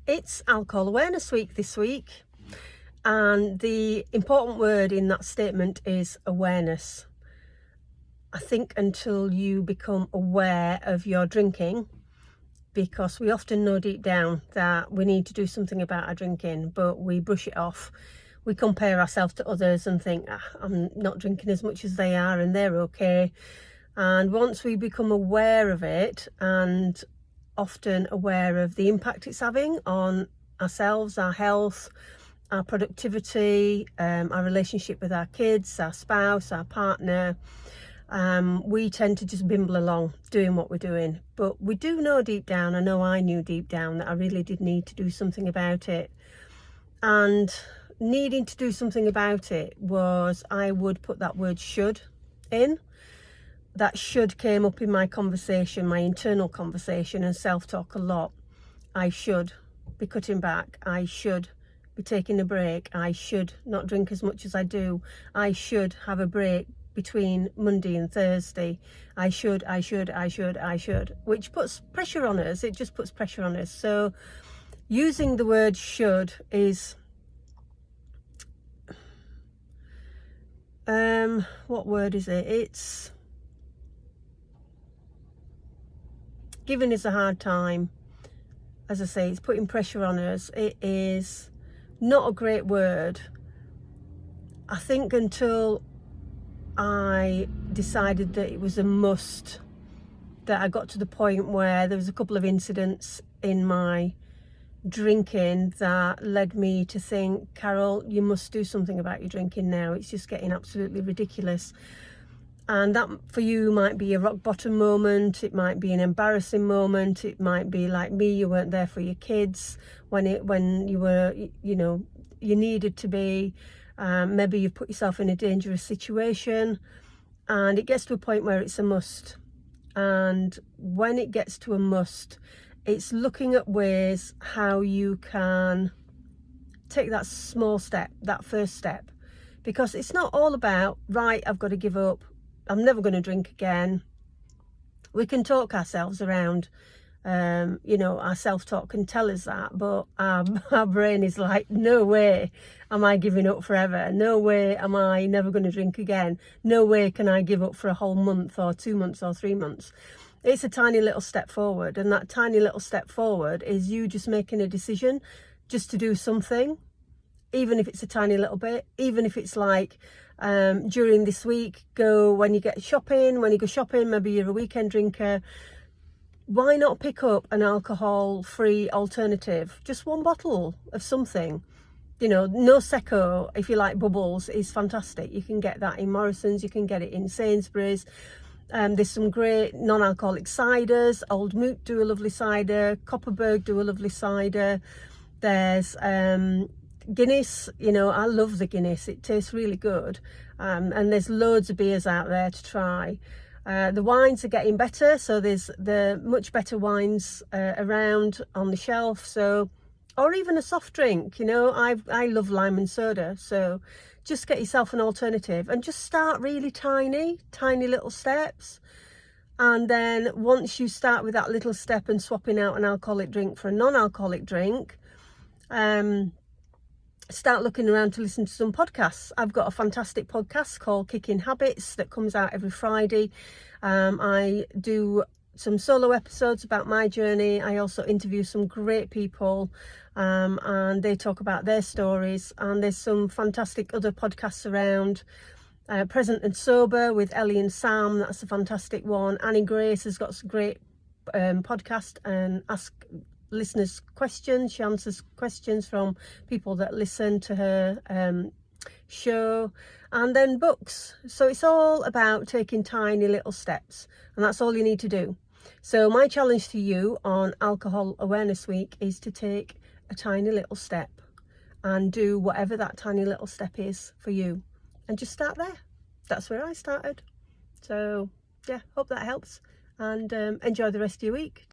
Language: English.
It's Alcohol Awareness Week this week, and the important word in that statement is awareness. I think until you become aware of your drinking, because we often know deep down that we need to do something about our drinking, but we brush it off. We compare ourselves to others and think, I'm not drinking as much as they are and they're okay. And once we become aware of it, and often aware of the impact it's having on ourselves, our health, our productivity, our relationship with our kids, our spouse, our partner, we tend to just bimble along doing what we're doing. But we do know deep down, I know I knew deep down, that I really did need to do something about it. And needing to do something about it was, I would put that word should in. That should came up in my conversation, my internal conversation and self-talk a lot. I should be cutting back. I should be taking a break. I should not drink as much as I do. I should have a break between Monday and Thursday. I should, which puts pressure on us. It just puts pressure on us. So using the word should is, what word is it? It's giving us a hard time. As I say, it's putting pressure on us. It is not a great word. I think until I decided that it was a must, that I got to the point where there was a couple of incidents in my drinking that led me to think, Carol, you must do something about your drinking now. It's just getting absolutely ridiculous. And that for you might be a rock bottom moment. It might be an embarrassing moment. It might be like me, you weren't there for your kids when you were, you needed to be. Maybe you've put yourself in a dangerous situation, and it gets to a point where it's a must. And when it gets to a must, it's looking at ways how you can take that small step, that first step, because it's not all about, right, I've got to give up, I'm never going to drink again. We can talk ourselves around, our self-talk can tell us that, but our brain is like, no way am I giving up forever. No way am I never going to drink again. No way can I give up for a whole month or 2 months or 3 months. It's a tiny little step forward, and that tiny little step forward is you just making a decision just to do something, even if it's a tiny little bit, even if it's like, during this week, when you go shopping, maybe you're a weekend drinker, why not pick up an alcohol-free alternative? Just one bottle of something. No Secco, if you like bubbles, is fantastic. You can get that in Morrison's, you can get it in Sainsbury's. There's some great non-alcoholic ciders. Old Moot do a lovely cider. Copperberg do a lovely cider. There's Guinness, I love the Guinness. It tastes really good. And there's loads of beers out there to try. The wines are getting better, so there's the much better wines around on the shelf. So, or even a soft drink, I love lime and soda. So just get yourself an alternative and just start really tiny little steps. And then once you start with that little step and swapping out an alcoholic drink for a non-alcoholic drink, start looking around to listen to some podcasts. I've got a fantastic podcast called Kicking Habits that comes out every Friday. I do some solo episodes about my journey. I also interview some great people, and they talk about their stories. And there's some fantastic other podcasts around. Present and Sober with Ellie and Sam, that's a fantastic one. Annie Grace has got some great podcast and ask listeners questions. She answers questions from people that listen to her show. And then books. So it's all about taking tiny little steps, and that's all you need to do. So my challenge to you on Alcohol Awareness Week is to take a tiny little step and do whatever that tiny little step is for you, and just start there. That's where I started. So yeah, hope that helps, and enjoy the rest of your week.